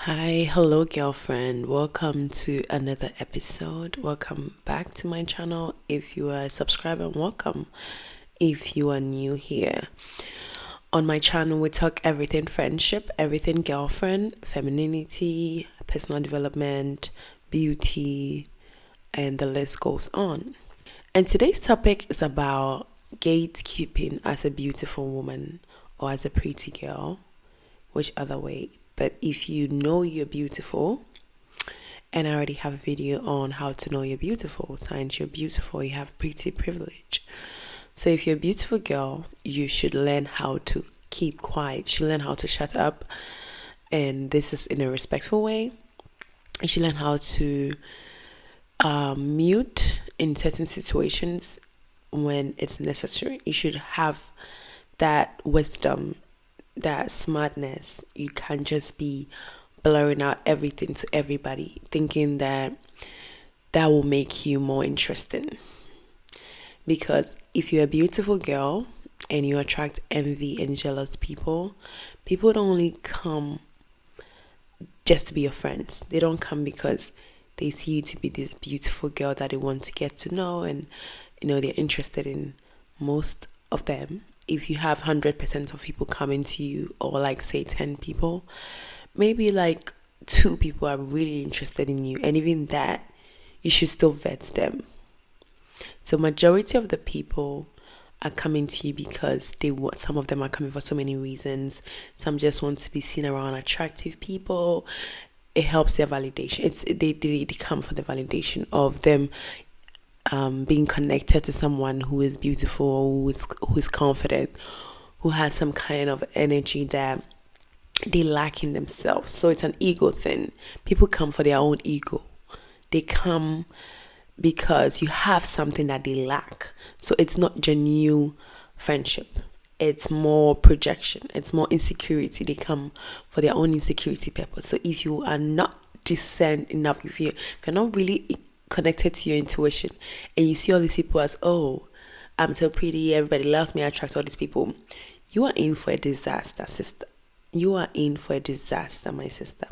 Hi, hello, girlfriend. Welcome to another episode. Welcome back to my channel. If you are a subscriber, welcome. If you are new here, on my channel, we talk everything friendship, everything girlfriend, femininity, personal development, beauty, and the list goes on. And today's topic is about gatekeeping as a beautiful woman or as a pretty girl, which other way. But if you know you're beautiful, and I already have a video on how to know you're beautiful, since you're beautiful, you have pretty privilege. So if you're a beautiful girl, you should learn how to keep quiet. You should learn how to shut up, and this is in a respectful way. You should learn how to mute in certain situations when it's necessary. You should have that wisdom, that smartness. You can't just be blurring out everything to everybody, thinking that will make you more interesting. Because if you're a beautiful girl and you attract envy and jealous people, people don't only come just to be your friends. They don't come because they see you to be this beautiful girl that they want to get to know, and they're interested in. Most of them, if you have 100% of people coming to you, or like say 10 people, maybe like 2 people are really interested in you, and even that, you should still vet them. So majority of the people are coming to you because some of them are coming for so many reasons. Some just want to be seen around attractive people. It helps their validation. They come for the validation of them being connected to someone who is beautiful, who is confident, who has some kind of energy that they lack in themselves. So it's an ego thing. People come for their own ego. They come because you have something that they lack. So it's not genuine friendship. It's more projection. It's more insecurity. They come for their own insecurity purpose. So if you are not discerned enough, if you're not really connected to your intuition, and you see all these people as, oh, I'm so pretty, everybody loves me, I attract all these people, you are in for a disaster, sister. You are in for a disaster, my sister.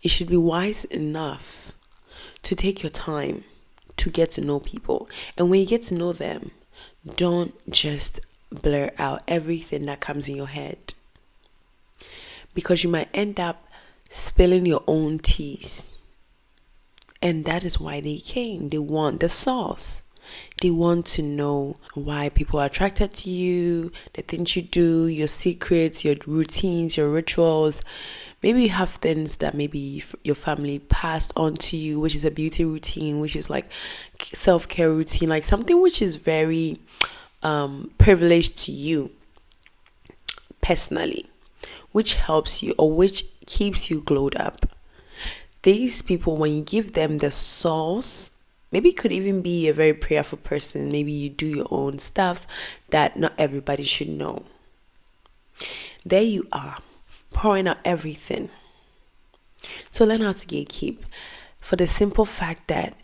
You should be wise enough to take your time to get to know people. And when you get to know them, don't just blur out everything that comes in your head, because you might end up spilling your own teas. And that is why they came. They want the sauce. They want to know why people are attracted to you, the things you do, your secrets, your routines, your rituals. Maybe you have things that maybe your family passed on to you, which is a beauty routine, which is like self-care routine, like something which is very privileged to you personally, which helps you or which keeps you glowed up. These people, when you give them the sauce, maybe it could even be a very prayerful person. Maybe you do your own stuffs that not everybody should know. There you are, pouring out everything. So learn how to gatekeep, for the simple fact that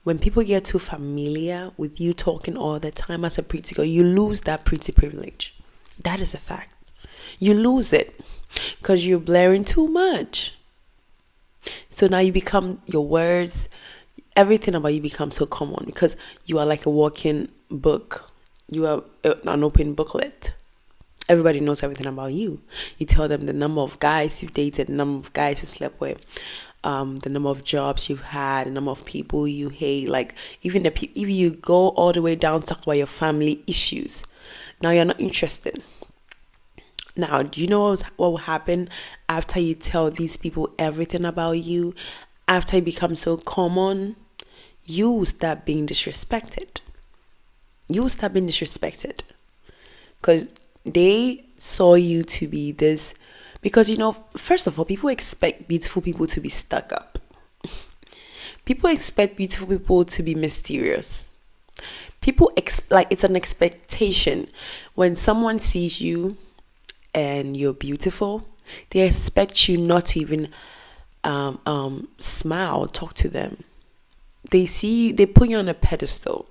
when people get too familiar with you talking all the time as a pretty girl, you lose that pretty privilege. That is a fact. You lose it because you're blaring too much. So now you become, your words, everything about you becomes so common, because you are like a walking book. You are an open booklet. Everybody knows everything about you. You tell them the number of guys you've dated, the number of guys you slept with, the number of jobs you've had, the number of people you hate. Like even if you go all the way down to talk about your family issues, now you're not interested. Now, do you know what will happen after you tell these people everything about you? After you become so common, you will start being disrespected. Because they saw you to be this. Because, first of all, people expect beautiful people to be stuck up. People expect beautiful people to be mysterious. People it's an expectation. When someone sees you and you're beautiful, they expect you not to even smile, talk to them. They see you, they put you on a pedestal.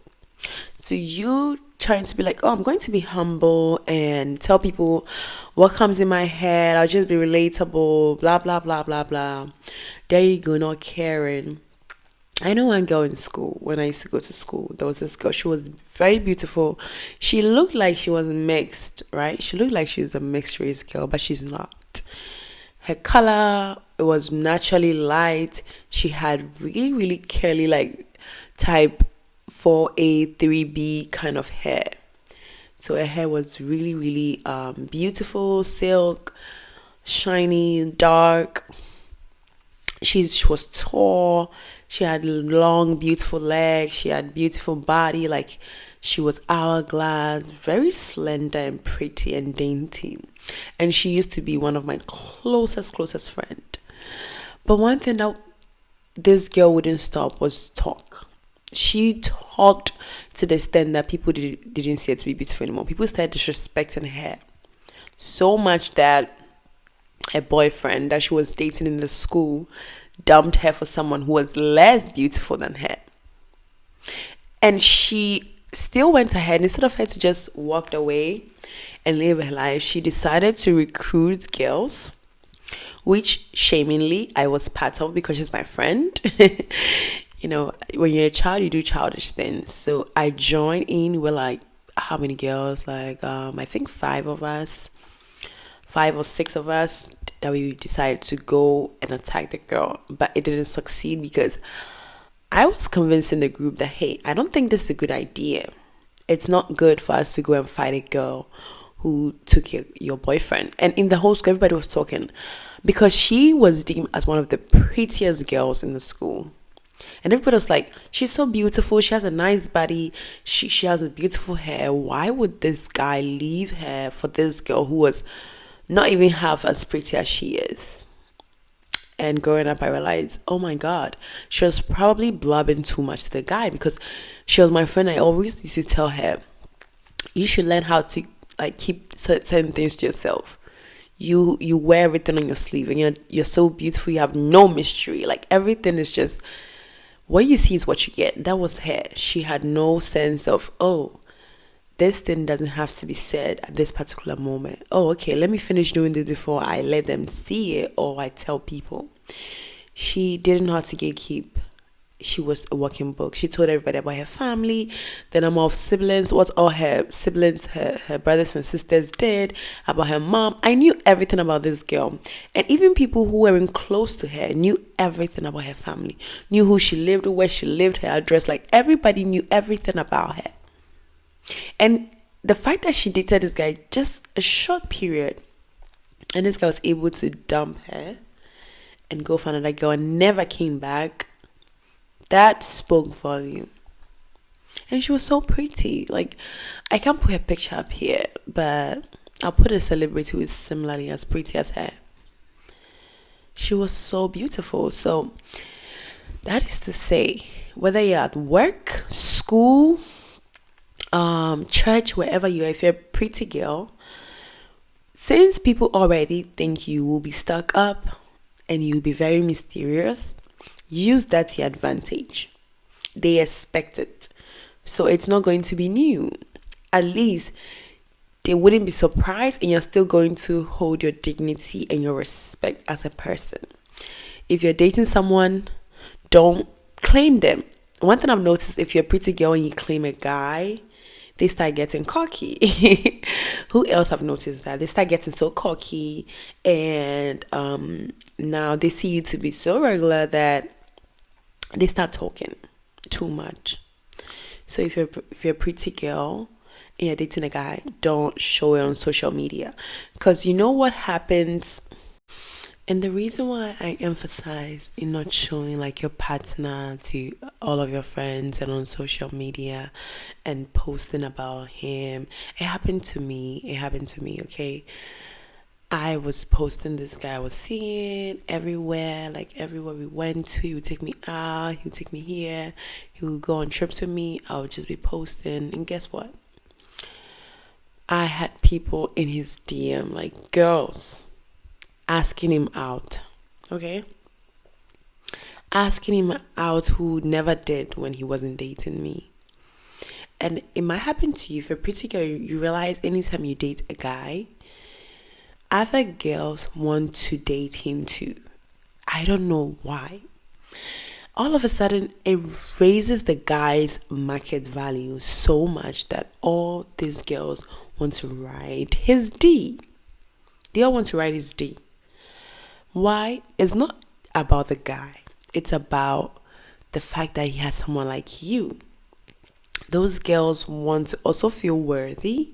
So you trying to be like, oh, I'm going to be humble and tell people what comes in my head. I'll just be relatable, blah, blah, blah, blah, blah. There you go, not caring. I know one girl in school, when I used to go to school, there was this girl. She was very beautiful. She looked like she was mixed, right? She looked like she was a mixed race girl, but she's not. Her color, it was naturally light. She had really, really curly, like type 4A, 3B kind of hair. So her hair was really, really beautiful, silk, shiny, dark. She was tall. She had long, beautiful legs. She had beautiful body. Like she was hourglass, very slender and pretty and dainty. And she used to be one of my closest friend. But one thing that this girl wouldn't stop was talk. She talked to the extent that people didn't see her to be beautiful anymore. People started disrespecting her so much that her boyfriend that she was dating in the school dumped her for someone who was less beautiful than her. And she still went ahead. Instead of her to just walk away and live her life, she decided to recruit girls, which shamingly I was part of because she's my friend. You know, when you're a child, you do childish things. So I joined in with like how many girls? Like I think 5 or 6 of us, that we decided to go and attack the girl. But it didn't succeed because I was convincing the group that, hey, I don't think this is a good idea. It's not good for us to go and fight a girl who took your boyfriend. And in the whole school, everybody was talking because she was deemed as one of the prettiest girls in the school. And everybody was like, she's so beautiful. She has a nice body. She has a beautiful hair. Why would this guy leave her for this girl who was not even half as pretty as she is? And growing up, I realized, oh my God, she was probably blubbing too much to the guy because she was my friend. I always used to tell her, you should learn how to like keep certain things to yourself. You wear everything on your sleeve and you're so beautiful. You have no mystery. Like everything is just, what you see is what you get. That was her. She had no sense of, oh, this thing doesn't have to be said at this particular moment. Oh, okay, let me finish doing this before I let them see it or I tell people. She didn't know how to gatekeep. She was a walking book. She told everybody about her family, the number of siblings, what all her siblings, her brothers and sisters did, about her mom. I knew everything about this girl. And even people who weren't close to her knew everything about her family, knew who she lived with, where she lived, her address. Like everybody knew everything about her. And the fact that she dated this guy just a short period, and this guy was able to dump her and go for another girl and never came back, that spoke volume. And she was so pretty. Like, I can't put her picture up here, but I'll put a celebrity who is similarly as pretty as her. She was so beautiful. So that is to say, whether you're at work, school, church, wherever you are, if you're a pretty girl, since people already think you will be stuck up and you'll be very mysterious, use that to your advantage. They expect it. So it's not going to be new. At least they wouldn't be surprised and you're still going to hold your dignity and your respect as a person. If you're dating someone, don't claim them. One thing I've noticed, if you're a pretty girl and you claim a guy, they start getting cocky. Who else have noticed that? They start getting so cocky and now they see you to be so regular that they start talking too much. So if you're a pretty girl and you're dating a guy, don't show it on social media. Because you know what happens. And the reason why I emphasize in not showing like your partner to all of your friends and on social media and posting about him, it happened to me, okay? I was posting this guy I was seeing everywhere, like everywhere we went to. He would take me out, he would take me here, he would go on trips with me. I would just be posting. And guess what? I had people in his DM, like girls, asking him out, okay? Asking him out who never did when he wasn't dating me. And it might happen to you. If you're a pretty girl, you realize anytime you date a guy, other girls want to date him too. I don't know why. All of a sudden, it raises the guy's market value so much that all these girls want to ride his D. They all want to ride his D. Why? It's not about the guy. It's about the fact that he has someone like you. Those girls want to also feel worthy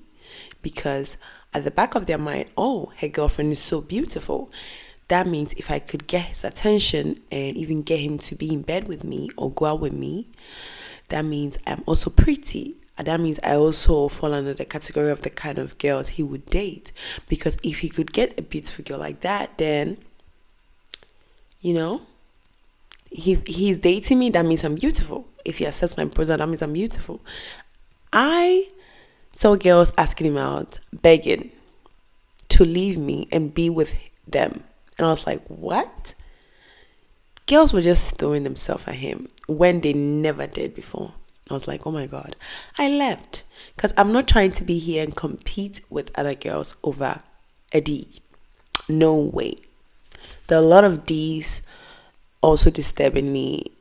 because at the back of their mind, oh, her girlfriend is so beautiful. That means if I could get his attention and even get him to be in bed with me or go out with me, that means I'm also pretty. And that means I also fall under the category of the kind of girls he would date. Because if he could get a beautiful girl like that, then, he's dating me, that means I'm beautiful. If he accepts my proposal, that means I'm beautiful. I saw girls asking him out, begging to leave me and be with them. And I was like, what? Girls were just throwing themselves at him when they never did before. I was like, oh my God. I left because I'm not trying to be here and compete with other girls over a D. No way. There are a lot of D's also disturbing me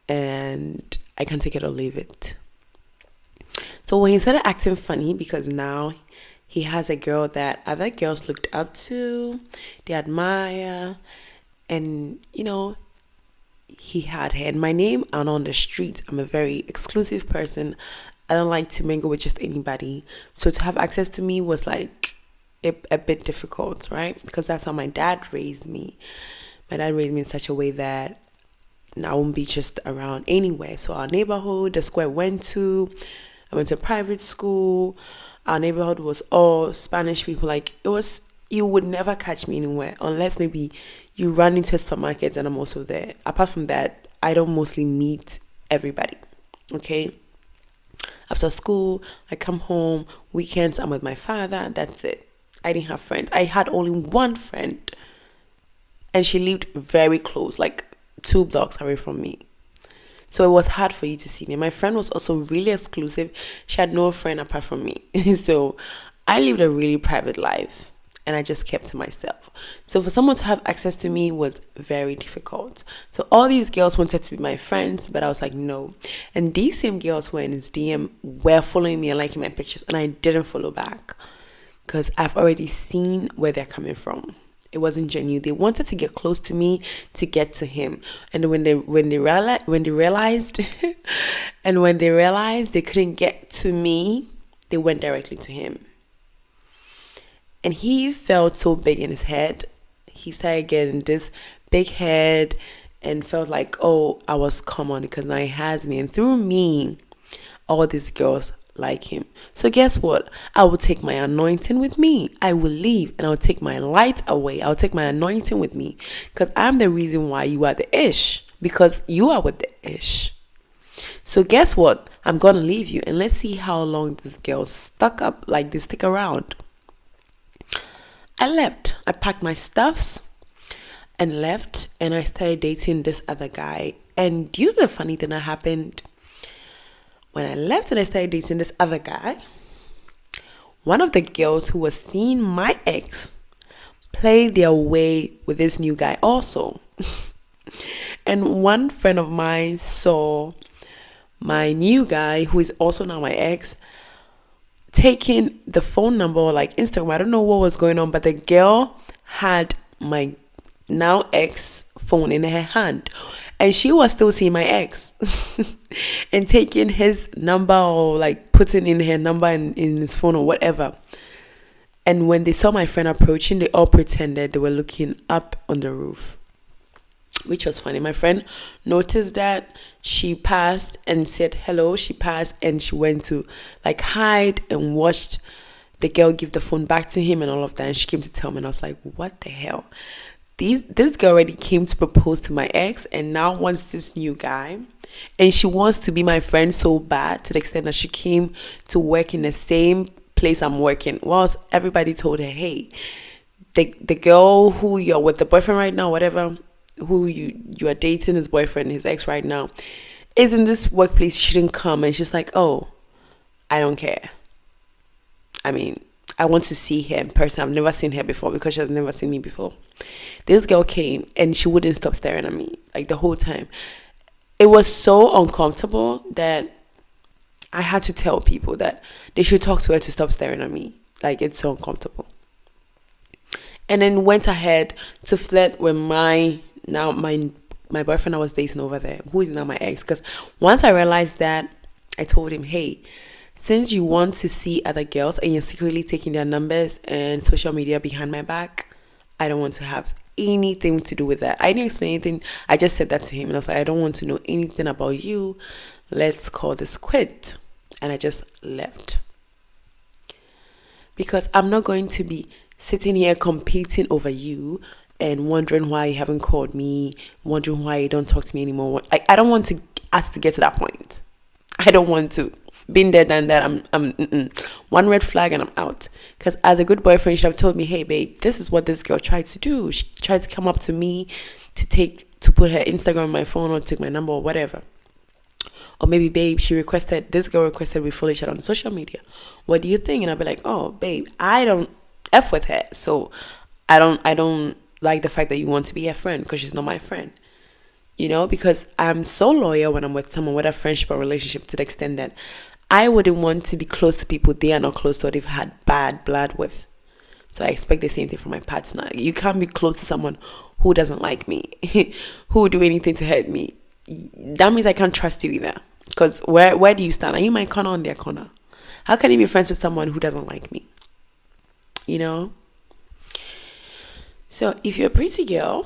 and I can take it or leave it. So when he started acting funny, because now he has a girl that other girls looked up to, they admire, and he had her in my name and on the street. I'm a very exclusive person. I don't like to mingle with just anybody. So to have access to me was like a bit difficult, right? Because that's how my dad raised me. My dad raised me in such a way that I won't be just around anywhere. So our neighborhood, the school I went to a private school. Our neighborhood was all Spanish people. Like you would never catch me anywhere unless maybe you run into a supermarket and I'm also there. Apart from that, I don't mostly meet everybody. Okay. After school, I come home. Weekends, I'm with my father. That's it. I didn't have friends. I had only one friend. And she lived very close, like 2 blocks away from me. So it was hard for you to see me. My friend was also really exclusive. She had no friend apart from me. So I lived a really private life and I just kept to myself. So for someone to have access to me was very difficult. So all these girls wanted to be my friends, but I was like, no. And these same girls who were in his DM were following me and liking my pictures, and I didn't follow back because I've already seen where they're coming from. It wasn't genuine. They wanted to get close to me to get to him. And when they realized they couldn't get to me, they went directly to him. And he felt so big in his head. He started getting this big head and felt like, oh, I was common because now he has me. And through me, all these girls like him. So guess what? I will take my anointing with me. I will leave and I'll take my light away. I'll take my anointing with me because I'm the reason why you are the ish, because you are with the ish. So guess what? I'm going to leave you and let's see how long this girl stuck up like this, stick around. I left. I packed my stuffs and left and I started dating this other guy. And you know the funny thing that happened? When I left and I started dating this other guy, one of the girls who was seeing my ex played their way with this new guy also. And one friend of mine saw my new guy, who is also now my ex, taking the phone number or like Instagram. I don't know what was going on, but the girl had my now ex phone in her hand. And she was still seeing my ex and taking his number or like putting in her number in his phone or whatever. And when they saw my friend approaching, they all pretended they were looking up on the roof, which was funny. My friend noticed that. She passed and said hello. She passed and she went to like hide and watched the girl give the phone back to him and all of that. And she came to tell me and I was like, what the hell? This girl already came to propose to my ex and now wants this new guy. And she wants to be my friend so bad to the extent that she came to work in the same place I'm working. Whilst everybody told her, hey, the girl who you're with, the boyfriend right now, whatever, who you are dating, his boyfriend, his ex right now, is in this workplace, she shouldn't come. And she's like, oh, I don't care. I mean, I want to see her in person. I've never seen her before because she has never seen me before. This girl came and she wouldn't stop staring at me like the whole time. It was so uncomfortable that I had to tell people that they should talk to her to stop staring at me. Like, it's so uncomfortable. And then went ahead to flirt with my boyfriend I was dating over there, who is now my ex. Because once I realized that, I told him, hey, since you want to see other girls and you're secretly taking their numbers and social media behind my back, I don't want to have anything to do with that. I didn't explain anything. I just said that to him and I was like, I don't want to know anything about you. Let's call this quit. And I just left. Because I'm not going to be sitting here competing over you and wondering why you haven't called me, wondering why you don't talk to me anymore. I don't want us to get to that point. I don't want to. Been there, done that. I'm one red flag and I'm out. Because as a good boyfriend, she should have told me, hey, babe, this is what this girl tried to do. She tried to come up to me to put her Instagram on my phone or take my number or whatever. Or maybe, babe, this girl requested we follow each other on social media. What do you think? And I'll be like, oh, babe, I don't F with her. So I don't like the fact that you want to be her friend because she's not my friend. Because I'm so loyal when I'm with someone with a friendship or relationship to the extent that I wouldn't want to be close to people they are not close to or they've had bad blood with. So I expect the same thing from my partner. You can't be close to someone who doesn't like me, who will do anything to hurt me. That means I can't trust you either. Because where do you stand? Are you my corner or their corner? How can you be friends with someone who doesn't like me? So if you're a pretty girl,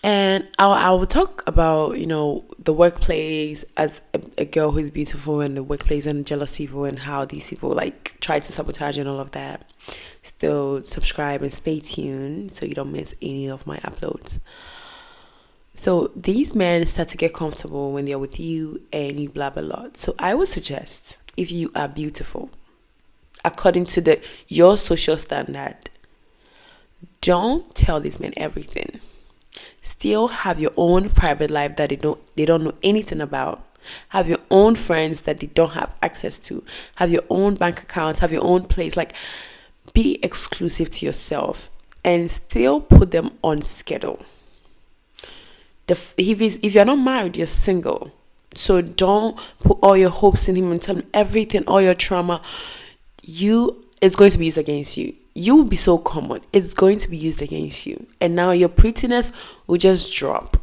and I will talk about, the workplace as a girl who's beautiful in the workplace and jealous people and how these people try to sabotage and all of that. Still subscribe and stay tuned so you don't miss any of my uploads. So these men start to get comfortable when they're with you and you blab a lot. So I would suggest, if you are beautiful, according to your social standard, don't tell these men everything. Still have your own private life that they don't know anything about. Have your own friends that they don't have access to. Have your own bank accounts. Have your own place. Be exclusive to yourself and still put them on schedule. If you're not married, you're single. So don't put all your hopes in him and tell him everything, all your trauma. It's going to be used against you. You will be so common. It's going to be used against you. And now your prettiness will just drop.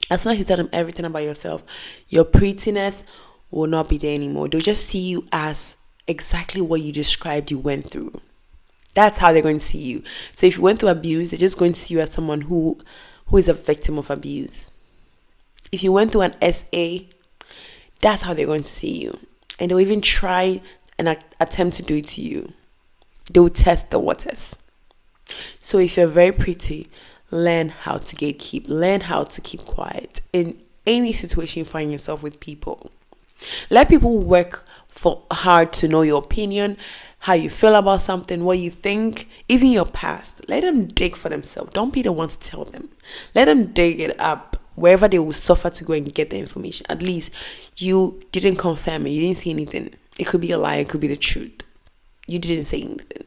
As soon as you tell them everything about yourself, your prettiness will not be there anymore. They'll just see you as exactly what you described you went through. That's how they're going to see you. So if you went through abuse, they're just going to see you as someone who is a victim of abuse. If you went through an SA, that's how they're going to see you. And they'll even try and attempt to do it to you. They'll test the waters. So if you're very pretty, learn how to gatekeep. Learn how to keep quiet in any situation you find yourself with people. Let people work hard to know your opinion, how you feel about something, what you think, even your past. Let them dig for themselves. Don't be the one to tell them. Let them dig it up wherever they will suffer to go and get the information. At least you didn't confirm it. You didn't see anything. It could be a lie. It could be the truth. You didn't say anything.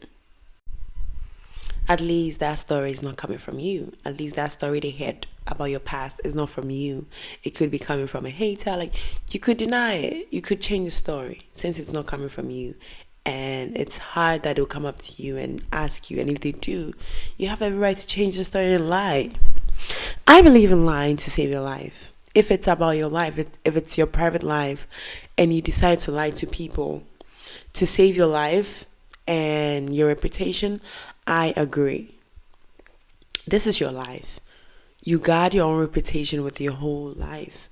At least that story is not coming from you. At least that story they heard about your past is not from you. It could be coming from a hater. You could deny it. You could change the story since it's not coming from you. And it's hard that they'll come up to you and ask you. And if they do, you have every right to change the story and lie. I believe in lying to save your life. If it's about your life, if it's your private life, and you decide to lie to people to save your life and your reputation, I agree. This is your life. You guard your own reputation with your whole life.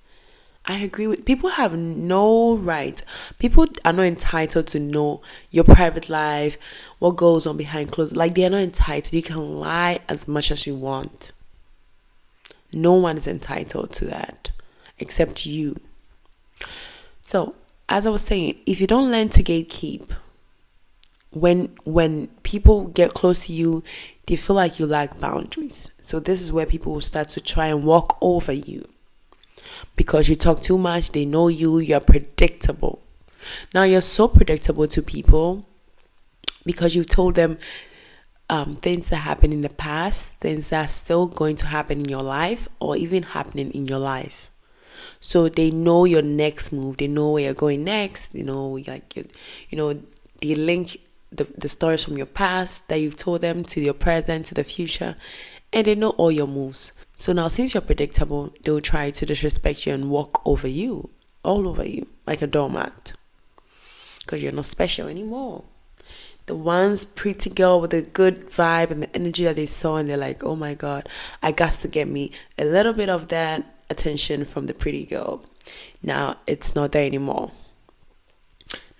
I agree with people have no right. People are not entitled to know your private life, what goes on behind closed. They are not entitled. You can lie as much as you want. No one is entitled to that except you. So, as I was saying, if you don't learn to gatekeep, when people get close to you, they feel like you lack boundaries. So this is where people will start to try and walk over you. Because you talk too much, they know you're predictable. Now you're so predictable to people because you've told them things that happened in the past, things that are still going to happen in your life, or even happening in your life. So they know your next move. They know where you're going next. They link the stories from your past that you've told them to your present, to the future, and they know all your moves. So now, since you're predictable, they'll try to disrespect you and walk over you, all over you, like a doormat, because you're not special anymore. The one's pretty girl with a good vibe and the energy that they saw, and they're like, oh my god, I got to get me a little bit of that attention from the pretty girl. Now it's not there anymore.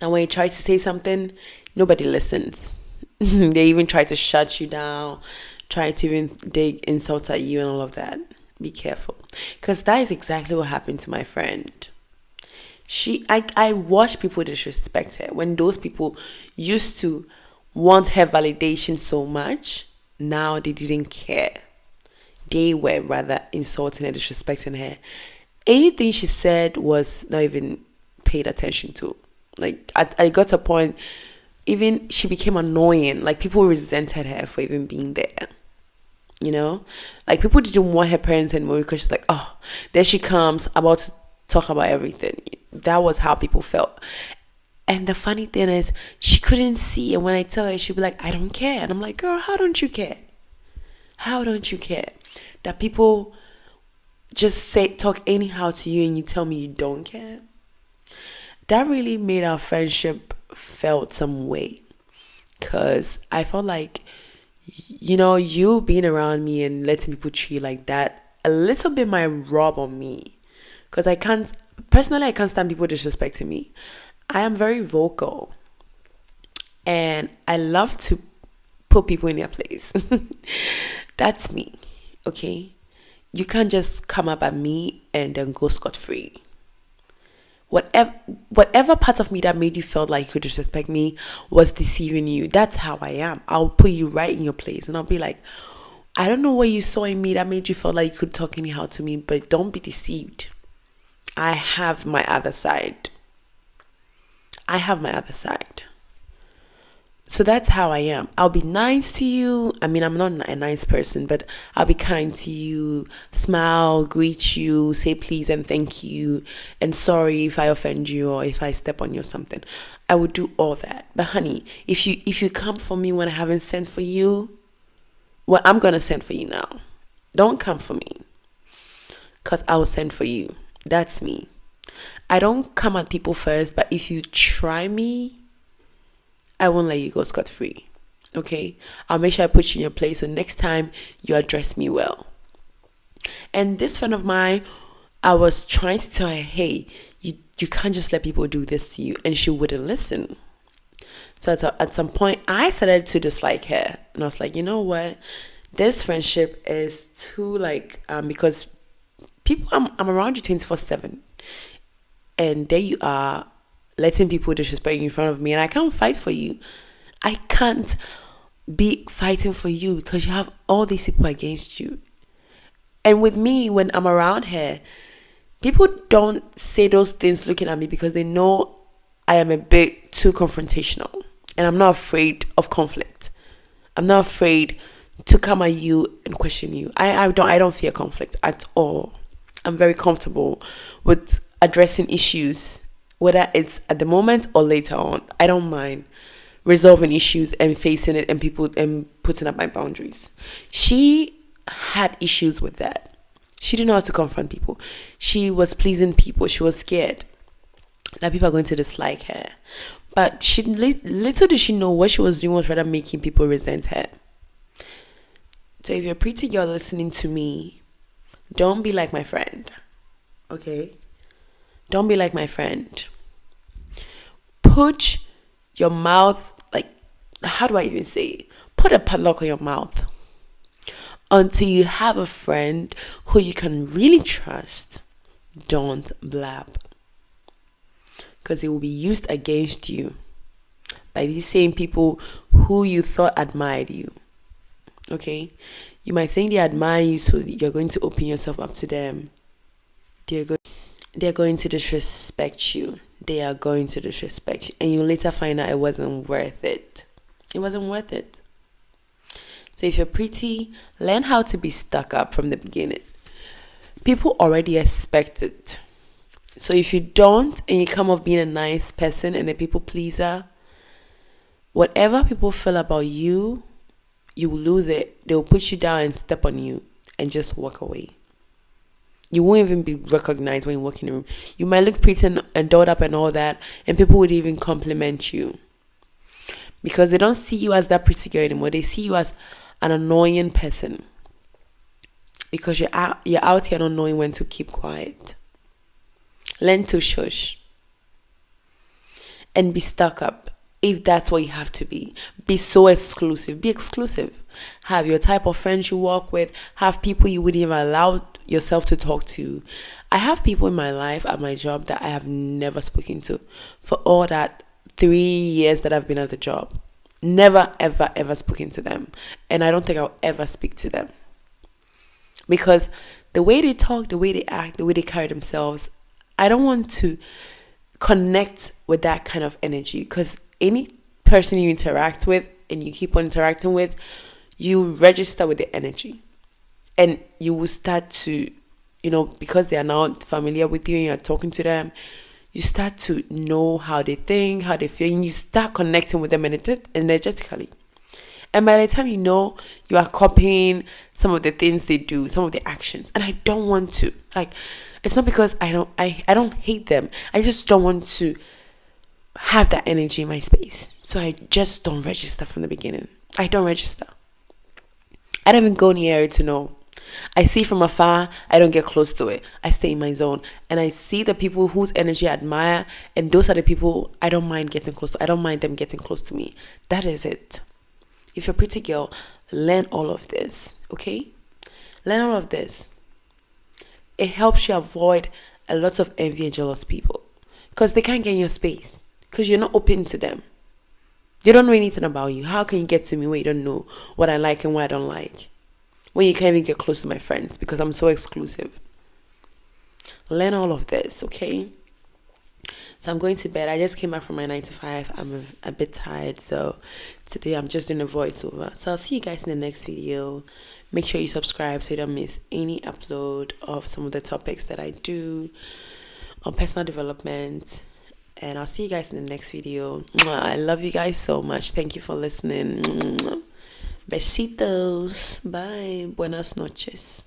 Now when you try to say something, nobody listens. They even try to shut you down, try to even dig insults at you and all of that. Be careful, because that is exactly what happened to my friend. I watched people disrespect her when those people used to want her validation so much. Now they didn't care. They were rather insulting and disrespecting her. Anything she said was not even paid attention to. Like, I got to a point, even she became annoying. Like, people resented her for even being there. Like, people didn't want her parents anymore because she's like, oh, there she comes, about to talk about everything. That was how people felt. And the funny thing is, she couldn't see. And when I tell her, she'd be like, I don't care. And I'm like, girl, how don't you care? How don't you care that people just talk anyhow to you and you tell me you don't care? That really made our friendship felt some way. Because I felt like, you being around me and letting people treat you like that, a little bit might rub on me. Because I can't stand people disrespecting me. I am very vocal. And I love to put people in their place. That's me. Okay? You can't just come up at me and then go scot-free. Whatever part of me that made you feel like you could disrespect me was deceiving you. That's how I am. I'll put you right in your place. And I'll be like, I don't know what you saw in me that made you feel like you could talk anyhow to me, but don't be deceived. I have my other side. So that's how I am. I'll be nice to you. I mean, I'm not a nice person, but I'll be kind to you, smile, greet you, say please and thank you, and sorry if I offend you or if I step on you or something. I would do all that. But honey, if you come for me when I haven't sent for you, well, I'm going to send for you now. Don't come for me, because I will send for you. That's me. I don't come at people first, but if you try me, I won't let you go scot-free. Okay? I'll make sure I put you in your place so next time you address me well. And this friend of mine, I was trying to tell her, hey, you can't just let people do this to you. And she wouldn't listen. So at some point, I started to dislike her. And I was like, you know what? This friendship is too because people, I'm around you 24/7. And there you are, letting people disrespect you in front of me, and I can't fight for you. I can't be fighting for you because you have all these people against you. And with me, when I'm around her, people don't say those things looking at me because they know I am a bit too confrontational. And I'm not afraid of conflict. I'm not afraid to come at you and question you. I don't fear conflict at all. I'm very comfortable with addressing issues, whether it's at the moment or later on. I don't mind resolving issues and facing it and putting up my boundaries. She had issues with that. She didn't know how to confront people. She was pleasing people. She was scared that people are going to dislike her. But little did she know what she was doing was rather making people resent her. So if you're a pretty girl listening to me, don't be like my friend. Okay? Don't be like my friend. Put your mouth, how do I even say it? Put a padlock on your mouth until you have a friend who you can really trust. Don't blab, because it will be used against you by these same people who you thought admired you. Okay? You might think they admire you, so you're going to open yourself up to them. They're going to disrespect you. they are going to disrespect you, and you later find out it wasn't worth it. It wasn't worth it. So if you're pretty, learn how to be stuck up from the beginning. People already expect it. So if you don't, and you come off being a nice person and a people pleaser, whatever people feel about you, you will lose it. They'll put you down and step on you and just walk away. You won't even be recognized when you walk in the room. You might look pretty and dolled up and all that, and people would even compliment you. Because they don't see you as that pretty girl anymore. They see you as an annoying person. Because you're out here not knowing when to keep quiet. Learn to shush. And be stuck up. If that's what you have to be. Be so exclusive. Be exclusive. Have your type of friends you walk with. Have people you wouldn't even allow yourself to talk to. I have people in my life at my job that I have never spoken to for all that 3 years that I've been at the job. Never, ever, ever spoken to them. And I don't think I'll ever speak to them. Because the way they talk, the way they act, the way they carry themselves, I don't want to connect with that kind of energy. Because any person you interact with and you keep on interacting with, you register with the energy. And you will start to, because they are now familiar with you and you're talking to them, you start to know how they think, how they feel, and you start connecting with them energetically. And by the time you know, you are copying some of the things they do, some of the actions. And I don't want to. It's not because I don't hate them. I just don't want to have that energy in my space. So I just don't register from the beginning. I don't register. I don't even go near it to know. I see from afar, I don't get close to it. I stay in my zone. And I see the people whose energy I admire, and those are the people I don't mind getting close to. I don't mind them getting close to me. That is it. If you're a pretty girl, learn all of this, okay? Learn all of this. It helps you avoid a lot of envy and jealous people. Because they can't get in your space. Because you're not open to them. They don't know anything about you. How can you get to me when you don't know what I like and what I don't like? When you can't even get close to my friends because I'm so exclusive. Learn all of this, okay? So I'm going to bed. I just came back from my 9 to 5. I'm a bit tired. So today I'm just doing a voiceover. So I'll see you guys in the next video. Make sure you subscribe so you don't miss any upload of some of the topics that I do on personal development. And I'll see you guys in the next video. I love you guys so much. Thank you for listening. Besitos. Bye. Buenas noches.